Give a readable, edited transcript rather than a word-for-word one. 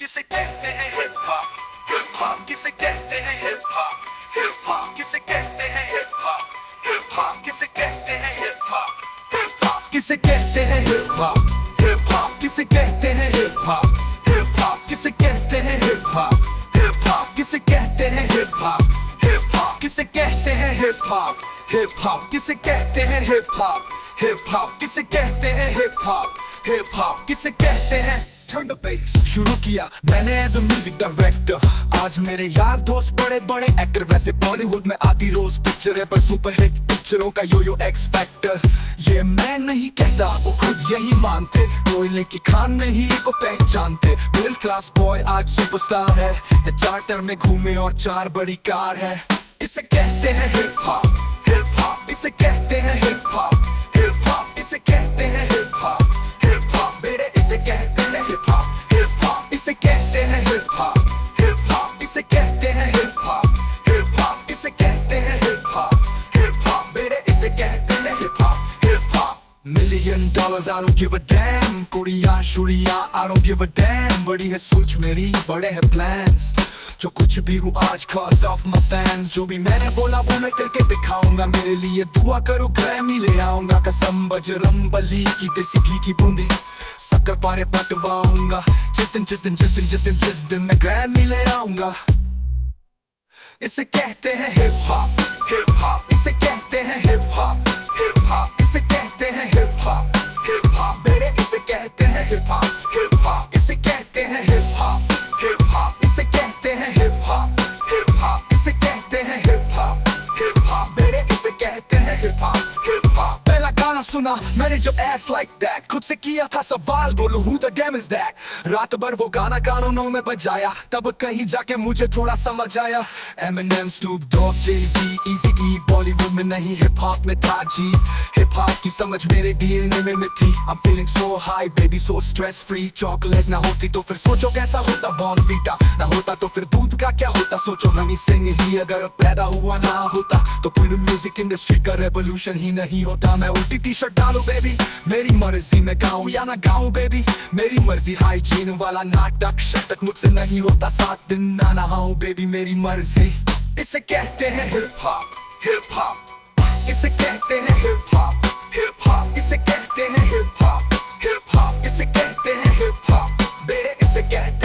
किसे कहते हैं हिप हॉप, हिप हॉप किसे कहते हैं हिप हॉप, हिप हॉप किसे कहते हैं हिप हॉप, हिप हॉप किसे कहते हैं हिप हॉप, हिप हॉप किसे कहते हैं हिप हॉप, हिप हॉप किसे कहते हैं हिप हॉप, हिप हॉप किसे कहते हैं हिप हॉप, हिप हॉप किसे कहते हैं हिप हॉप, हिप हॉप किसे कहते हैं हिप हॉप, हिप हॉप किसे कहते हैं हिप हॉप, हिप हॉप किसे कहते हैं हिप हॉप, हिप हॉप किसे कहते हैं। Turn the bass। शुरू किया मैंने एज अ म्यूजिक डायरेक्टर, आज मेरे यार दोस्त बड़े बड़े एक्टर, वैसे बॉलीवुड में आती रोज पिक्चर है, पर सुपर हिट पिक्चरों का यो एक्स फैक्टर। ये मैं नहीं कहता, वो खुद यही मानते, कोयले की खान में ही को पहचानते। मिडिल क्लास बॉय आज सुपरस्टार है, चार्टर में घूमे और 4 बड़ी कार है। इसे कहते हैं हिप हॉप, हिप हॉप इसे कहते हैं हिप हॉप, हिप हॉप इसे कहते हैं हिप हॉप, हिप हॉप बेटे इसे कहते हैं हिप हॉप, हिप हॉप इसे कहते हैं हिप हॉप, हिप हॉप इसे कहते हैं हिप हॉप, हिप हॉप इसे कहते हैं हिप हॉप, हिप हॉप बेटे इसे कहते हैं hip hop, hip hop. $1,000,000 I don't give a damn, कुड़िया शुड़िया I don't give a damn, बड़ी है सोच मेरी बड़े हैं plans, जो कुछ भी हूँ आज cause of my fans। जो भी मैंने बोला वो मैं करके दिखाऊंगा, मेरे लिए दुआ करो ग्रैमी ले आऊंगा। कसम बजरंगबली की देसी घी की बूंदी शक्कर पारे पटवाऊंगा, जिस दिन मैं ग्रैमी ले आऊंगा। इसे कहते हैं हिप हॉप, हिप हॉप इसे कहते हैं हिप हॉप, हिप हॉप इसे कहते हैं हिप हॉप, हिप हॉप बेटे इसे कहते हैं हिप हॉप, हिप हॉप इसे कहते हैं हिप हॉप, हिप हॉप इसे कहते हैं हिप हॉप, हिप हॉप इसे कहते हैं हिप हॉप, हिप हॉप बेटे इसे कहते हैं हिप हॉप, हिप हॉप। पहला गाना सुना मैंने जब एस लाइक दैट, खुद से किया था सवाल बोलो who the damn is that। रात भर वो गाना कानों में बजाया, तब कहीं जाके मुझे थोड़ा समझ आया। Eminem, Snoop Dogg, Jay-Z, Eazy-E, Bollywood में नहीं हिप हॉप में था जी। हिप हॉप की समझ मेरे DNA में थी। I'm feeling so high baby, so stress free। Chocolate ना होती तो फिर सोचो कैसा होता बॉर्नवीटा, ना होता तो फिर दूध का क्या होता। सोचो हनी सिंह ही अगर पैदा हुआ ना होता, तो पूरी म्यूजिक इंडस्ट्री का रेवोल्यूशन ही नहीं होता। मैं उल्टी टी शर्ट डालू बेबी, मेरी मर्जी में गाऊं या ना गाऊं बेबी, मेरी मर्जी। हाइजीन वाला नाटक शतक मुझसे नहीं होता, 7 दिन ना नहाऊं बेबी, मेरी मर्जी। इसे कहते हैं हिप हॉप, हिप हॉप इसे कहते हैं हिप हॉप, हिप हॉप इसे कहते हैं हिप हॉप, हिप हॉप इसे कहते हैं हिप हॉप बेटे इसे कहते